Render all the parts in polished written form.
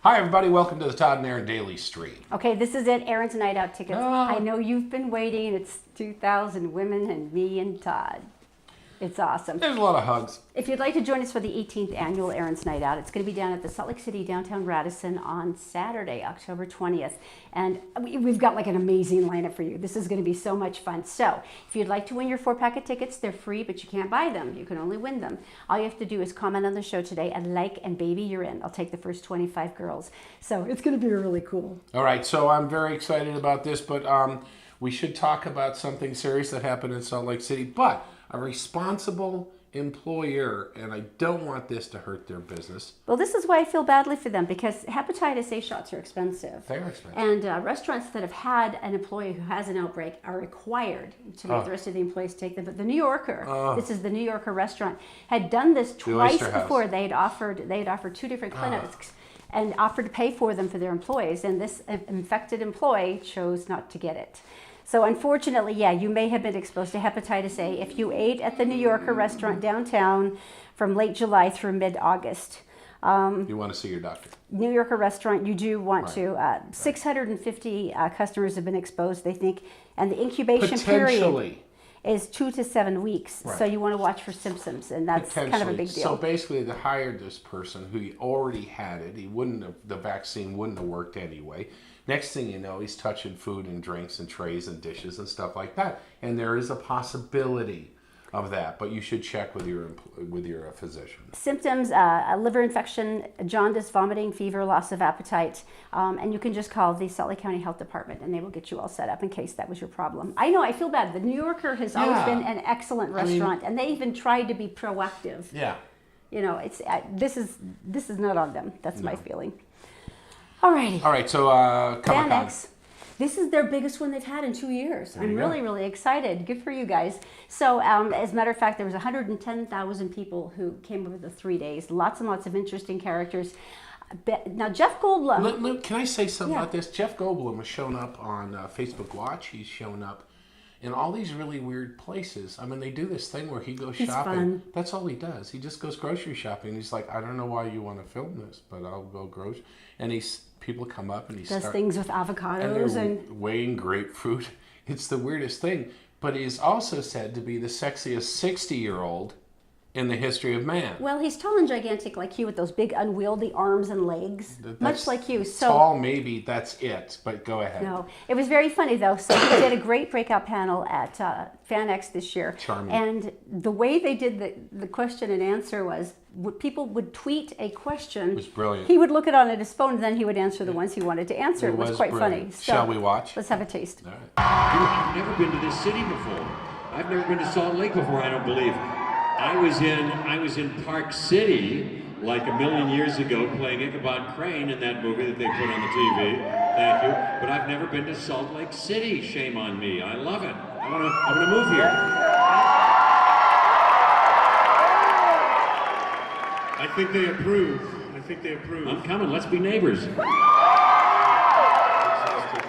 Hi, everybody. Welcome to the Todd and Erin Daily Stream. Okay, this is it. Erin's Night Out tickets. Oh. I know you've been waiting. It's 2,000 women and me and Todd. It's awesome. There's a lot of hugs. If you'd like to join us for the 18th annual Erin's Night Out, it's going to be down at the Salt Lake City downtown Radisson on Saturday, October 20th. And we've got like an amazing lineup for you. This is going to be so much fun. So if you'd like to win your 4-pack of tickets, they're free, but you can't buy them. You can only win them. All you have to do is comment on the show today and like, and baby, you're in. I'll take the first 25 girls. So it's going to be really cool. All right, so I'm very excited about this, but we should talk about something serious that happened in Salt Lake City. But a responsible employer, and I don't want this to hurt their business. Well, this is why I feel badly for them, because hepatitis A shots are expensive. They're expensive. And restaurants that have had an employee who has an outbreak are required to make the rest of the employees take them. But the New Yorker, this is the New Yorker restaurant, had done this twice before. They had offered 2 different clinics and offered to pay for them for their employees, and this infected employee chose not to get it. So unfortunately, yeah, you may have been exposed to hepatitis A if you ate at the New Yorker restaurant downtown from late July through mid-August. You want to see your doctor. New Yorker restaurant, you do want to. 650 customers have been exposed, they think, and the incubation period is 2 to 7 weeks. Right. So you want to watch for symptoms, and that's kind of a big deal. So basically, they hired this person who already had it. The vaccine wouldn't have worked anyway. Next thing you know, he's touching food and drinks and trays and dishes and stuff like that. And there is a possibility of that, but you should check with your physician. Symptoms: a liver infection, jaundice, vomiting, fever, loss of appetite, and you can just call the Salt Lake County Health Department, and they will get you all set up in case that was your problem. I know, I feel bad. The New Yorker has always been an excellent restaurant, and they even tried to be proactive. Yeah. You know, it's this is not on them. That's my feeling. Alrighty. All right, so FanX. This is their biggest one they've had in 2 years. I'm really, really excited. Good for you guys. So, as a matter of fact, there was 110,000 people who came over the 3 days. Lots and lots of interesting characters. Now, Jeff Goldblum. Luke, can I say something about this? Jeff Goldblum has shown up on Facebook Watch. He's shown up in all these really weird places. I mean, they do this thing where he goes shopping. Fun. That's all he does. He just goes grocery shopping. He's like, I don't know why you want to film this, but I'll go grocery. And people come up and he does things with avocados and weighing grapefruit. It's the weirdest thing. But he's also said to be the sexiest 60-year-old in the history of man. Well, he's tall and gigantic like you with those big unwieldy arms and legs, much like you. So tall, maybe that's it, but go ahead. No, it was very funny though. So he did a great breakout panel at FanX this year. Charming. And the way they did the question and answer was, people would tweet a question. It was brilliant. He would look it on his phone, and then he would answer the ones he wanted to answer. It was quite brilliant. funny. So shall we watch? Let's have a taste. All right. I've never been to this city before. I've never been to Salt Lake before, I don't believe. I was in Park City like a million years ago playing Ichabod Crane in that movie that they put on the TV. Thank you. But I've never been to Salt Lake City. Shame on me. I love it. I want to move here. I think they approve. I'm coming. Let's be neighbors.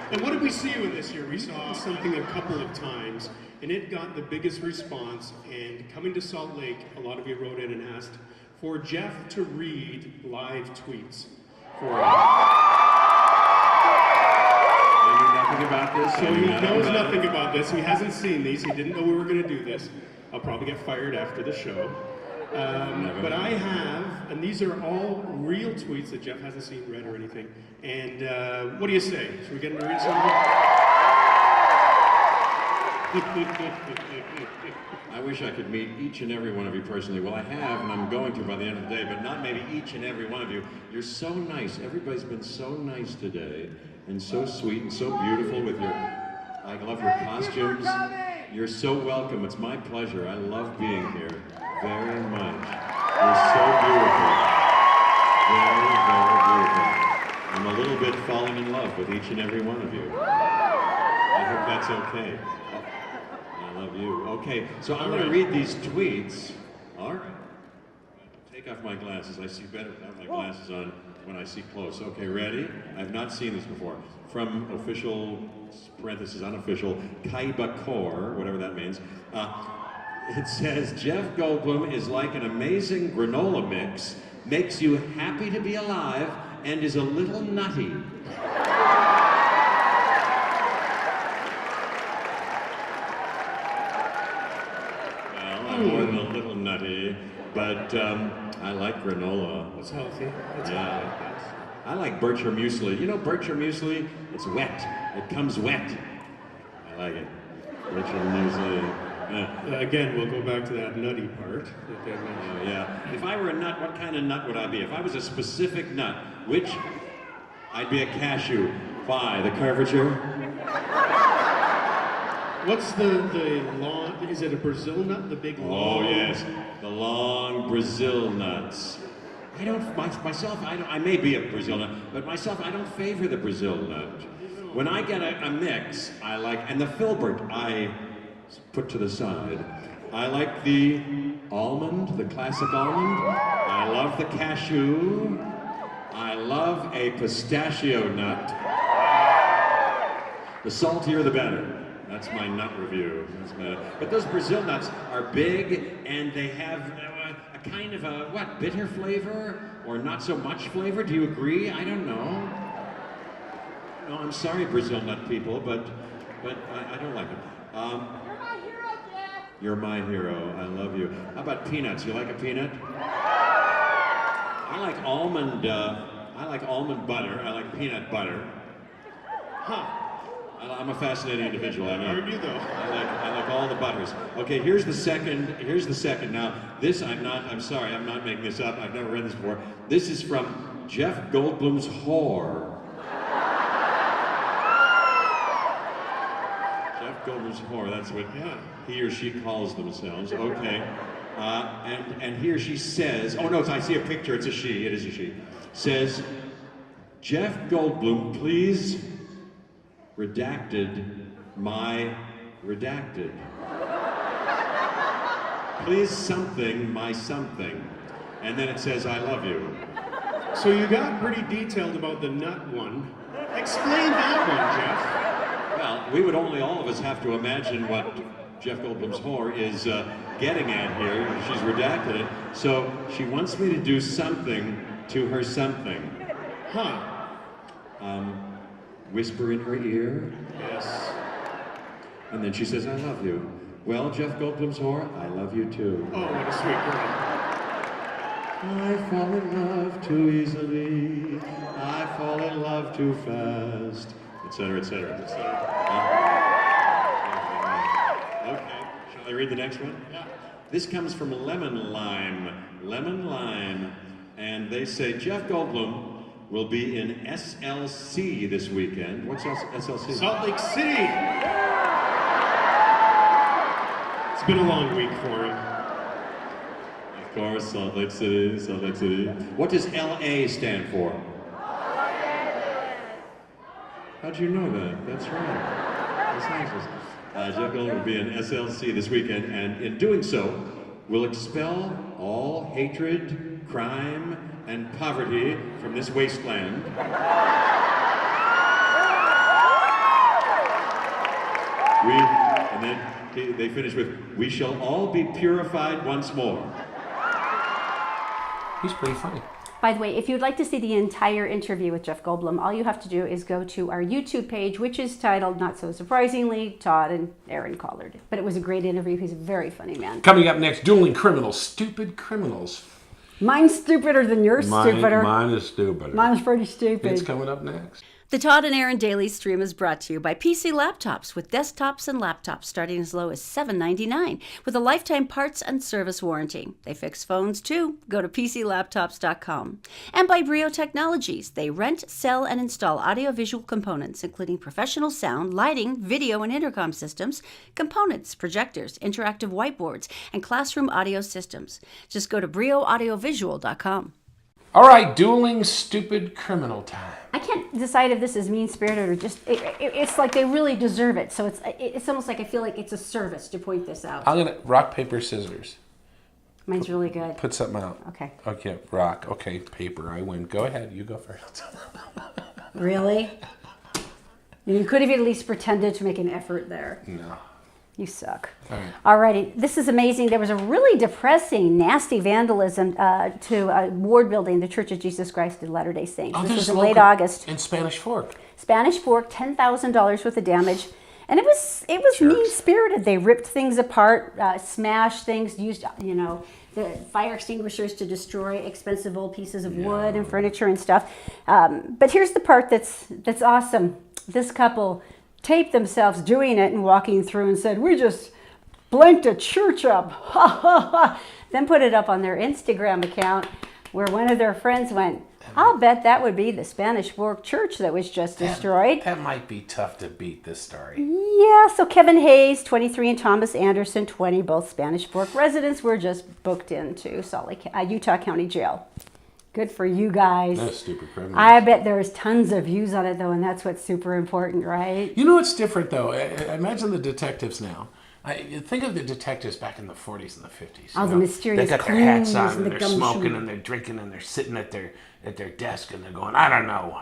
And what did we see you in this year? We saw something a couple of times, and it got the biggest response. And coming to Salt Lake, a lot of you wrote in and asked for Jeff to read live tweets for you. I knew nothing about this. So he knows nothing about this. He hasn't seen these. He didn't know we were going to do this. I'll probably get fired after the show. But I have, and these are all real tweets that Jeff hasn't seen, read, or anything. And what do you say? Should we get him to read something? I wish I could meet each and every one of you personally. Well, I have, and I'm going to by the end of the day, but not maybe each and every one of you. You're so nice. Everybody's been so nice today, and so sweet and so beautiful with I love your costumes. You're so welcome. It's my pleasure. I love being here very much. You're so beautiful. Very, very beautiful. I'm a little bit falling in love with each and every one of you. I hope that's okay. I love you. Okay, so I'm going to read these tweets. All right. Take off my glasses. I see better without my glasses on when I see close. Okay, ready? I've not seen this before. From official, parentheses, unofficial, Kaibakor, whatever that means. It says, Jeff Goldblum is like an amazing granola mix, makes you happy to be alive, and is a little nutty. Well, I'm more than a little nutty, but I like granola. It's healthy. It's Yeah. healthy. I like Berkshire muesli. You know Berkshire muesli? It's wet. It comes wet. I like it. Berkshire muesli. Yeah. Again, we'll go back to that nutty part that Dave mentioned. Yeah. If I were a nut, what kind of nut would I be? If I was a specific nut, which I'd be a cashew. Why? The curvature? What's the long? Is it a Brazil nut? The big long? Oh yes, the long Brazil nuts. I may be a Brazil nut, but myself, I don't favor the Brazil nut. When I get a mix, I like, and the filbert, I put to the side. I like the almond, the classic almond. I love the cashew. I love a pistachio nut. The saltier, the better. That's my nut review. But those Brazil nuts are big, and they have a kind of a, bitter flavor? Or not so much flavor? Do you agree? I don't know. No, I'm sorry, Brazil nut people, but I don't like them. You're my hero, Jeff. You're my hero. I love you. How about peanuts? You like a peanut? I like almond butter. I like peanut butter. Huh. I'm a fascinating individual, I know. Aren't you though? I like all the butters. Okay, here's the second. Now, this I'm sorry, I'm not making this up. I've never read this before. This is from Jeff Goldblum's Whore. Jeff Goldblum's Whore, that's what he or she calls themselves. Okay. And he or she says, oh no, I see a picture, it's a she, it is a she. Says, Jeff Goldblum, please redacted my redacted. Please something my something. And then it says, I love you. So you got pretty detailed about the nut one. Explain that one, Jeff. Well, we would only all of us have to imagine what Jeff Goldblum's whore is getting at here. She's redacted it. So she wants me to do something to her something. Huh. Whisper in her ear. Yes. And then she says, I love you. Well, Jeff Goldblum's whore, I love you too. Oh, what a sweet girl. I fall in love too easily. I fall in love too fast. Etc., etc., etc. Okay, shall I read the next one? Yeah. This comes from Lemon Lime. Lemon Lime. And they say, Jeff Goldblum will be in SLC this weekend. What's SLC? Salt Lake City. It's been a long week for him. Of course, Salt Lake City, Salt Lake City. What does LA stand for? How'd you know that? That's right. Los Angeles. Jeff Goldblum will be in SLC this weekend, and in doing so, will expel all hatred, crime, and poverty from this wasteland. And then they finish with, we shall all be purified once more. He's pretty funny. By the way, if you'd like to see the entire interview with Jeff Goldblum, all you have to do is go to our YouTube page, which is titled, not so surprisingly, Todd and Erin Collard. But it was a great interview. He's a very funny man. Coming up next, Dueling Criminals, Stupid Criminals. Mine's stupider than yours, stupider. Mine is stupider. Mine's pretty stupid. It's coming up next. The Todd and Erin Daily Stream is brought to you by PC Laptops, with desktops and laptops starting as low as $7.99 with a lifetime parts and service warranty. They fix phones too. Go to PCLaptops.com. And by Brio Technologies. They rent, sell, and install audiovisual components, including professional sound, lighting, video and intercom systems, components, projectors, interactive whiteboards, and classroom audio systems. Just go to BrioAudiovisual.com. All right, Dueling Stupid Criminal time. I can't decide if this is mean-spirited or just, it's like they really deserve it. So it's almost like I feel like it's a service to point this out. I'm going to rock, paper, scissors. Mine's really good. Put something out. Okay. Okay, rock. Okay, paper. I win. Go ahead. You go first. Really? You could have at least pretended to make an effort there. No. You suck. All right. Alrighty, this is amazing. There was a really depressing, nasty vandalism to a ward building, the Church of Jesus Christ of Latter-day Saints. This was in late August. In Spanish Fork. Spanish Fork, $10,000 worth of damage. And it was mean-spirited. They ripped things apart, smashed things, used, the fire extinguishers to destroy expensive old pieces of wood and furniture and stuff. But here's the part that's awesome. This couple taped themselves doing it and walking through and said, "We just blanked a church up." Ha ha ha. Then put it up on their Instagram account where one of their friends went, "I'll bet that would be the Spanish Fork church that was just destroyed." That might be tough to beat, this story. Yeah, so Kevin Hayes, 23, and Thomas Anderson, 20, both Spanish Fork residents, were just booked into Utah County Jail. Good for you guys. That's stupid criminals. I bet there's tons of views on it, though, and that's what's super important, right? You know what's different, though? Imagine the detectives now. Think of the detectives back in the 40s and the 50s. All the mysterious They got their hats clues on, and and the they're gumshoe. smoking, and they're drinking, and they're sitting at their desk, and they're going, "I don't know,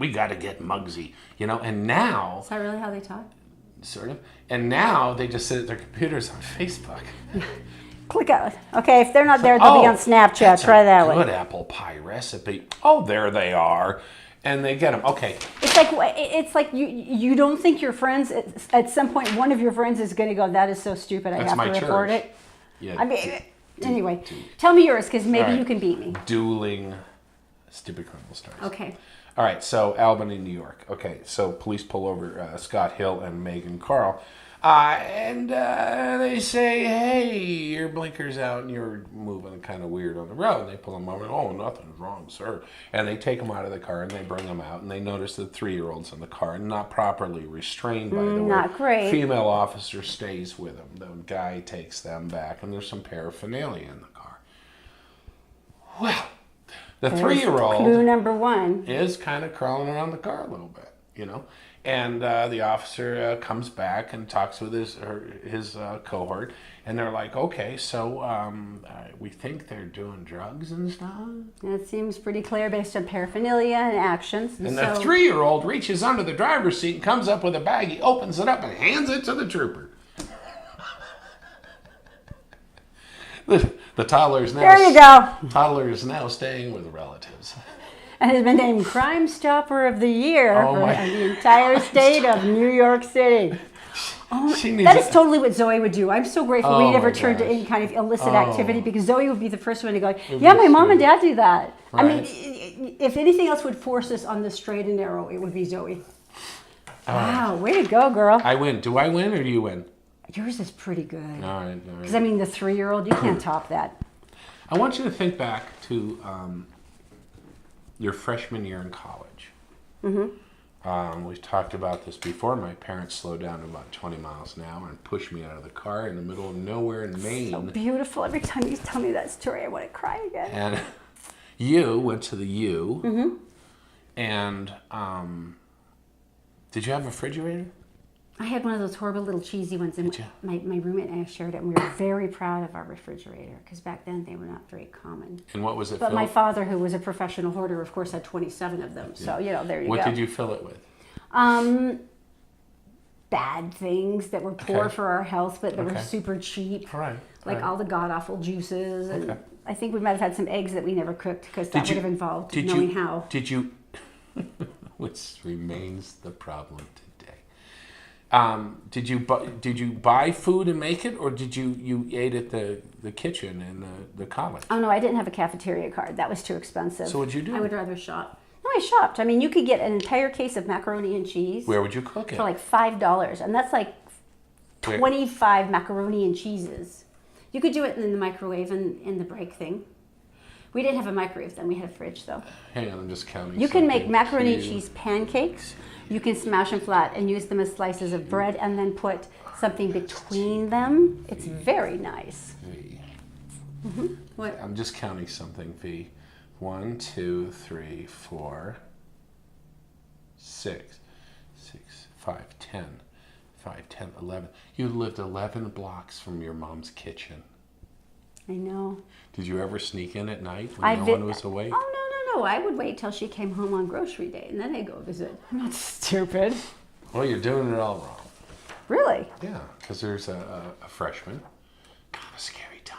we got to get Muggsy," And now, Is that really how they talk? sort of, and now they just sit at their computers on Facebook. Click out. Okay, if they're not there, they'll be on Snapchat. Try that Good one. apple pie recipe. Oh, there they are, and they get them. Okay. It's like you don't think your friends at some point one of your friends is going to go, "That is so stupid. I That's have my to report church. it." Yeah. I mean, anyway, tell me yours because maybe All right. you can beat me. Dueling stupid criminal stories. Okay. All right, so Albany, New York. Okay, so police pull over Scott Hill and Megan Carl, and they say, "Hey, your blinker's out and you're moving kind of weird on the road." And they pull them over. "Oh, nothing's wrong, sir." And they take them out of the car and they bring them out, and they notice the 3-year-old's in the car and not properly restrained, by the way. Not great. Female officer stays with them. The guy takes them back, and there's some paraphernalia in the car. Well, the There's 3-year-old clue number one. is kind of crawling around the car a little bit, And the officer comes back and talks with his cohort, and they're like, "Okay, so we think they're doing drugs and stuff." That seems pretty clear based on paraphernalia and actions. And the 3-year-old reaches under the driver's seat and comes up with a bag. He opens it up and hands it to the trooper. The toddler is now. There you go. Toddler is now staying with relatives. And has been named Crime Stopper of the Year Oh for my- the entire state of New York City. She needs That is totally what Zoe would do. I'm so grateful we Oh never my turned to gosh. any kind of illicit activity because Zoe would be the first one to go, "Yeah, my mom and dad do that." I mean, if anything else would force us on the straight and narrow, it would be Zoe. Wow, way to go, girl. I win. Do I win or do you win? Yours is pretty good. All right. Because, I mean, the 3-year-old, you can't top that. I want you to think back to your freshman year in college. We've talked about this before. My parents slowed down to about 20 miles an hour and pushed me out of the car in the middle of nowhere in Maine. So beautiful. Every time you tell me that story, I want to cry again. And you went to the U. And did you have a refrigerator? I had one of those horrible little cheesy ones, and my roommate and I shared it, and we were very proud of our refrigerator, because back then they were not very common. And what was it But filled? my father, who was a professional hoarder, of course, had 27 of them. So, there you go. What did you fill it with? Bad things that were poor Okay. for our health, but that were Okay. super cheap. All right. Like all the god-awful juices. And Okay. I think we might have had some eggs that we never cooked, because that would have involved knowing how. Did you, which remains the problem today. Did you buy food and make it, or did you ate at the kitchen in the college? Oh, no, I didn't have a cafeteria card. That was too expensive. So what'd you do? I would rather shop. No, I shopped. I mean, you could get an entire case of macaroni and cheese Where would you cook it? for like $5, and that's like Where? 25 macaroni and cheeses. You could do it in the microwave and in the break thing. We didn't have a microwave then. We had a fridge, though. Hang on, I'm just counting. You can make something. macaroni and 2, cheese pancakes. You can smash them flat and use them as slices of bread and then put something between them. It's very nice. 3. What? I'm just counting something, V. 1, 2, 3, 4, 6, 5, 10. 5, 10, 11. You lived 11 blocks from your mom's kitchen. I know. Did you ever sneak in at night when no one was awake? Oh, no. I would wait till she came home on grocery day, and then I'd go visit. I'm not stupid. Well, you're doing it all wrong. Really? Yeah, because there's a freshman. Kind of a scary time.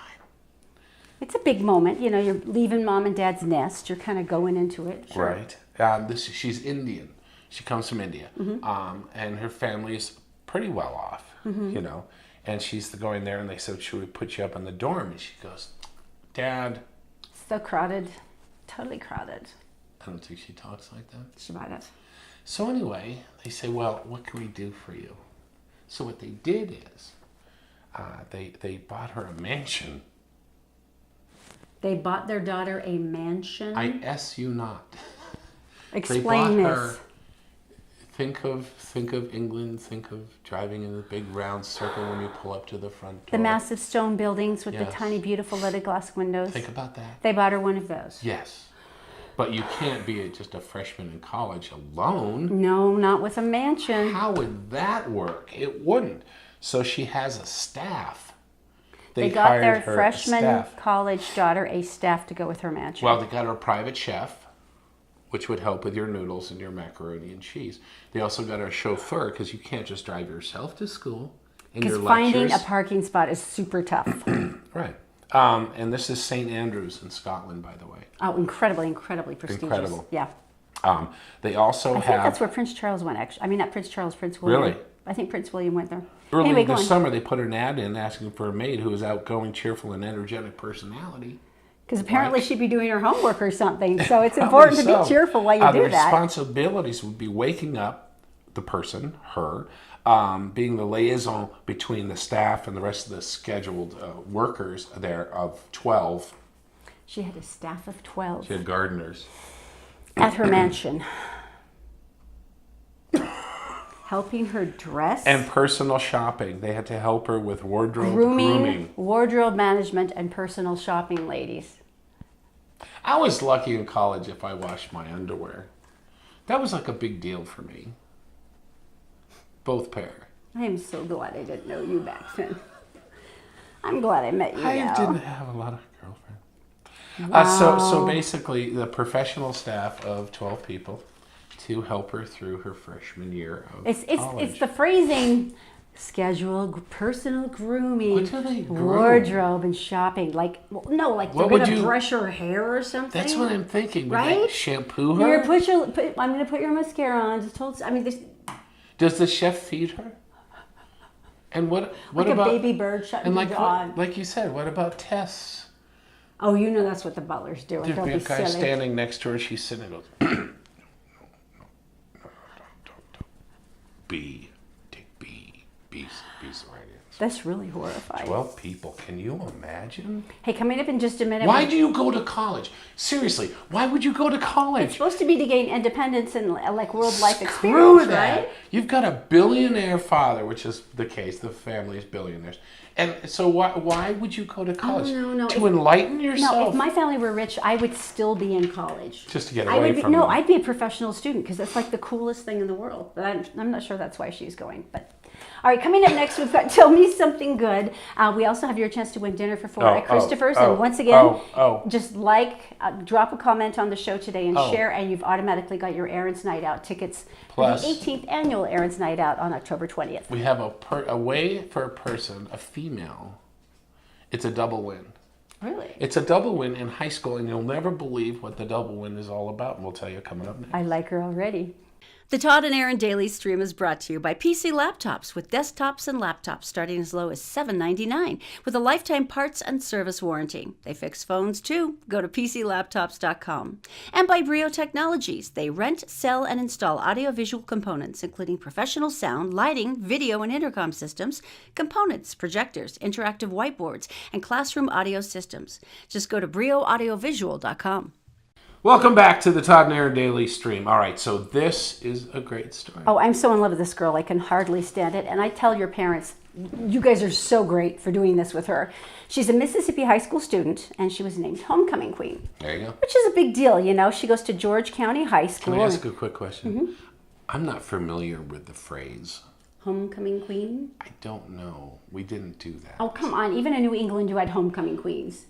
It's a big moment. You know, you're leaving mom and dad's nest. You're kind of going into it. Sure. Right. She's Indian. She comes from India. And her family's pretty well off, you know. And she's going there, and they said, should we put you up in the dorm? And she goes, Dad. So crowded. Totally crowded. I don't think she talks like that. She might have. So anyway, they say, well, what can we do for you? So what they did is they bought her a mansion. They bought their daughter a mansion? I S you not. Explain this. Her, think of England, think of driving in a big round circle when you pull up to the front door. The massive stone buildings with the Yes. tiny, beautiful leaded glass windows. Think about that. They bought her one of those. Yes. But you can't be just a freshman in college alone. No, not with a mansion. How would that work? It wouldn't. So she has a staff. They got hired their her freshman staff. college daughter a staff to go with her mansion. Well, they got her a private chef, which would help with your noodles and your macaroni and cheese. They also got her a chauffeur, because you can't just drive yourself to school. Because finding a parking spot is super tough. Right. And this is St. Andrews in Scotland, by the way. Oh, incredibly prestigious. Incredible. Yeah. They also I think have... that's where Prince Charles went, actually. I mean, not Prince Charles, Prince William. Really? I think Prince William went there. Early Anyway, go this on. summer, they put an ad in asking for a maid who is outgoing, cheerful, and energetic personality. Because apparently Right. she'd be doing her homework or something. So it's important to Probably be cheerful while you do the that. responsibilities would be waking up the person, her, being the liaison between the staff and the rest of the scheduled workers there of 12. She had a staff of 12 She had gardeners. at her mansion. Helping her dress. And personal shopping. They had to help her with wardrobe grooming. Wardrobe management, and personal shopping, ladies. I was lucky in college if I washed my underwear. That was like a big deal for me. Both pair. I am so glad I didn't know you back then. I'm glad I met you I now. didn't have a lot of girlfriends. So basically, the professional staff of 12 people to help her through her freshman year of college. It's the phrasing, schedule, personal grooming, What do they groom? wardrobe, and shopping. Like, well, no, like What they're would gonna you- brush her hair or something. That's what I'm thinking. Would Right? they shampoo her? You're I'm gonna put your mascara on. Just hold. I mean, there's Does the chef feed her? And what like about a baby bird shutting and the like jaw. like you said, what about tests? Oh, you know that's what the butler's doing. There'd Don't be be a guy silly. standing next to her. She's sitting and goes, no, don't. B, take B. B's the right answer. That's really horrifying. 12 people. Can you imagine? Hey, coming up in just a minute. Why do you go to college? Seriously, why would you go to It's college? supposed to be to gain independence and like world life Screw experience, that. right? You've got a billionaire father, which is the case. The family's billionaires. And so why would you go to college? no. To enlighten No, yourself? if my family were rich, I would still be in college. Just to get I away would be, from no, them. I'd be a professional student because that's like the coolest thing in the world. But I'm not sure that's why she's going. But all right, coming up next, we've got Tell Me Something Good. We also have your chance to win dinner for four at Christopher's. And once again, just drop a comment on the show today and share, and you've automatically got your Erin's Night Out tickets Plus, for the 18th annual Erin's Night Out on October 20th. we have a way for a person, a female. It's a double win. Really? It's a double win in high school, and you'll never believe what the double win is all about. And we'll tell you coming up next. I like her already. The Todd and Erin Daily Stream is brought to you by PC Laptops, with desktops and laptops starting as low as $7.99 with a lifetime parts and service warranty. They fix phones too. Go to PCLaptops.com. And by Brio Technologies. They rent, sell, and install audiovisual components, including professional sound, lighting, video, and intercom systems, components, projectors, interactive whiteboards, and classroom audio systems. Just go to BrioAudiovisual.com. Welcome back to the Todd and Erin Daily Stream. All right, so this is a great story. Oh, I'm so in love with this girl. I can hardly stand it. And I tell your parents, you guys are so great for doing this with her. She's a Mississippi high school student, and she was named Homecoming Queen. There you go. Which is a big deal, you know. She goes to George County High School. Can I ask a quick question? I'm not familiar with the phrase homecoming queen? I don't know. We didn't do that. Oh, come on. Even in New England, you had homecoming queens.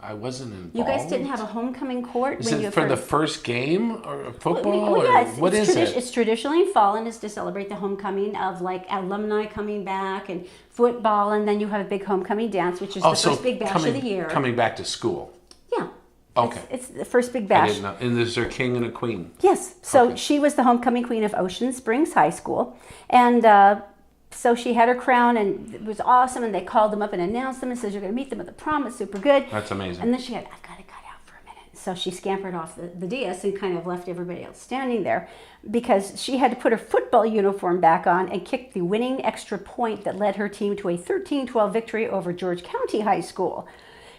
I wasn't involved. You guys didn't have a homecoming court? Is it for the first game or football? Well, yeah, what is it? It's traditionally in fall, and it's to celebrate the homecoming of like alumni coming back and football, and then you have a big homecoming dance, which is the first big bash of the year. Coming back to school. Yeah. Okay. It's the first big I bash. didn't know. And is there a king and a queen? Yes. So she was the homecoming queen of Ocean Springs High School, and so she had her crown, and it was awesome. And they called them up and announced them and said, "You're going to meet them at the prom. It's super good." That's amazing. And then she had, "I've got to cut out for a minute." So she scampered off the dais and kind of left everybody else standing there because she had to put her football uniform back on and kick the winning extra point that led her team to a 13-12 victory over George County High School.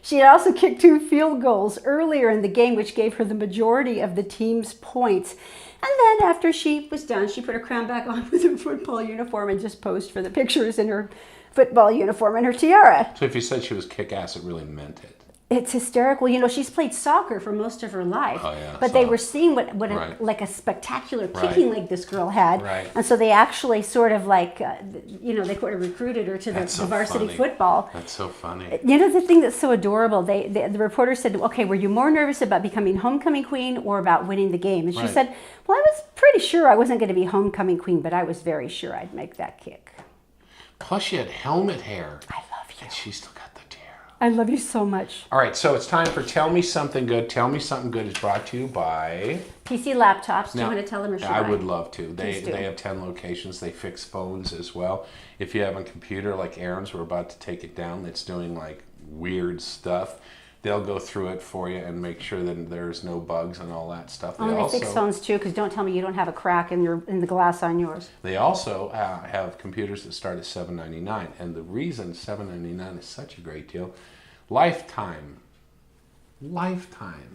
She had also kicked 2 field goals earlier in the game, which gave her the majority of the team's points. And then after she was done, she put her crown back on with her football uniform and just posed for the pictures in her football uniform and her tiara. So if you said she was kick-ass, it really meant it. It's hysterical. You know, she's played soccer for most of her life. Oh, yeah, but they were seeing what Right. like a spectacular kicking leg this girl had. Right. And so they actually sort of like, they sort of recruited her to the varsity football. That's so funny. You know, the thing that's so adorable, the reporter said, "Okay, were you more nervous about becoming homecoming queen or about winning the game?" And she Right. said, "Well, I was pretty sure I wasn't going to be homecoming queen, but I was very sure I'd make that kick." Plus she had helmet hair. I love you. And she still got the tiara. I love you so much. All right, so it's time for Tell Me Something Good. Tell Me Something Good is brought to you by... PC Laptops. Do you Now, want to tell them or should I would love to. They Please do. have 10 locations. They fix phones as well. If you have a computer like Erin's, we're about to take it down, that's doing like weird stuff, they'll go through it for you and make sure that there's no bugs and all that stuff. Oh, and they fix phones too, because don't tell me you don't have a crack in the glass on yours. They also have computers that start at $7.99, and the reason $7.99 is such a great deal, lifetime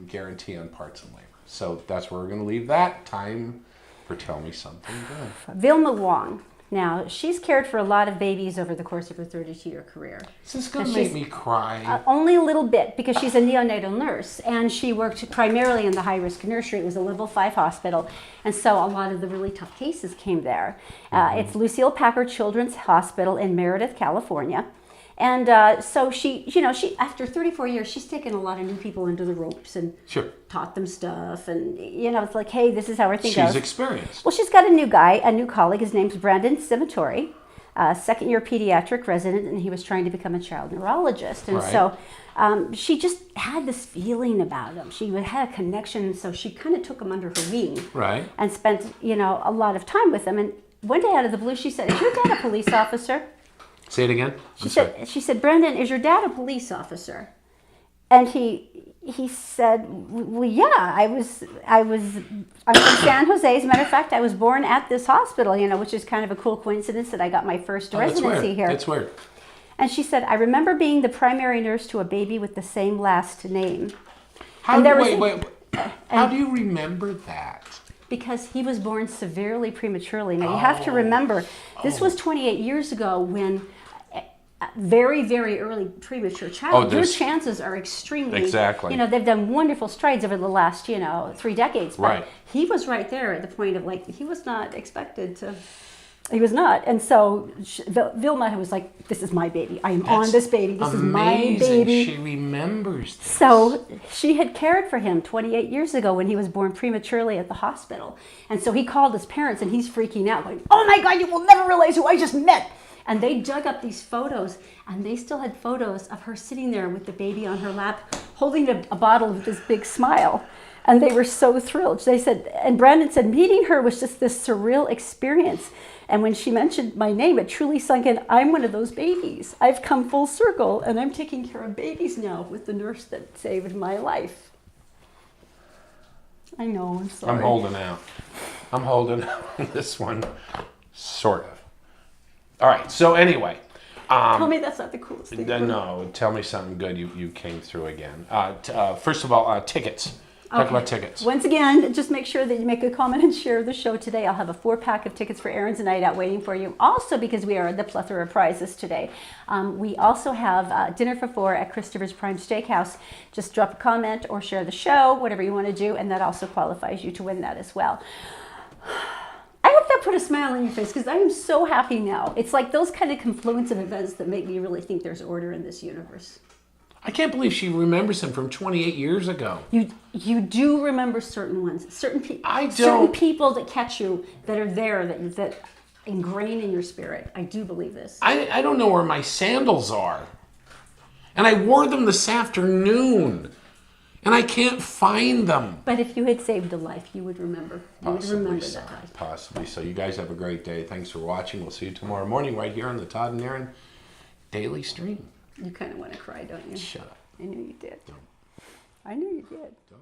guarantee on parts and labor. So that's where we're going to leave that. Time for Tell Me Something Good. Vilma Wong. Now, she's cared for a lot of babies over the course of her 32-year career. Is this going to make me cry? Only a little bit, because she's a neonatal nurse, and she worked primarily in the high-risk nursery. It was a level 5 hospital, and so a lot of the really tough cases came there. It's Lucille Packard Children's Hospital in Meredith, California. And so she after 34 years, she's taken a lot of new people into the ropes and taught them stuff. And, it's like, hey, this is how everything goes. She's experienced. Well, she's got a new guy, a new colleague. His name's Brandon Cimatori, second-year pediatric resident, and he was trying to become a child neurologist. And so she just had this feeling about him. She had a connection, so she kind of took him under her wing. Right. And spent, a lot of time with him. And one day out of the blue, she said, "Is your dad a police officer?" Say it again. She said, "Brandon, is your dad a police officer?" And he said, "Well, yeah, I'm from San Jose. As a matter of fact, I was born at this hospital, which is kind of a cool coincidence that I got my first residency here." That's weird. And she said, "I remember being the primary nurse to a baby with the same last name." How do you remember that? Because he was born severely prematurely. Now, you have to remember, this was 28 years ago when very, very early premature child, your chances are extremely... Exactly. They've done wonderful strides over the last, 3 decades. But right. He was right there at the point of, he was not expected to... He was not. And so Vilma was like, "This is my baby. I am on this baby. This is my baby." She remembers this. So she had cared for him 28 years ago when he was born prematurely at the hospital. And so he called his parents and he's freaking out, going, "Oh my God, you will never realize who I just met." And they dug up these photos, and they still had photos of her sitting there with the baby on her lap, holding a bottle with this big smile. And they were so thrilled. They said, and Brandon said, meeting her was just this surreal experience. And when she mentioned my name, it truly sunk in. I'm one of those babies. I've come full circle, and I'm taking care of babies now with the nurse that saved my life. I know, I'm sorry. I'm holding out on this one, sort of. All right, so anyway. Tell me that's not the coolest thing. No, tell me something good. You came through again. First of all, tickets. Talk about tickets. Once again, just make sure that you make a comment and share the show today. I'll have a 4-pack of tickets for Erin's Night Out waiting for you. Also, because we are at the plethora of prizes today, we also have dinner for 4 at Christopher's Prime Steakhouse. Just drop a comment or share the show, whatever you want to do, and that also qualifies you to win that as well. I hope that that put a smile on your face? Because I am so happy now. It's like those kind of confluence of events that make me really think there's order in this universe. I can't believe she remembers him from 28 years ago. You do remember certain ones, certain people that catch you, that are there, that ingrain in your spirit. I do believe this. I don't know where my sandals are. And I wore them this afternoon. And I can't find them. But if you had saved a life, you would remember. You would remember so. that life. Possibly so. You guys have a great day. Thanks for watching. We'll see you tomorrow morning right here on the Todd and Erin Daily Stream. You kind of want to cry, don't you? Shut up. I knew you did. Don't. I knew you did. Don't.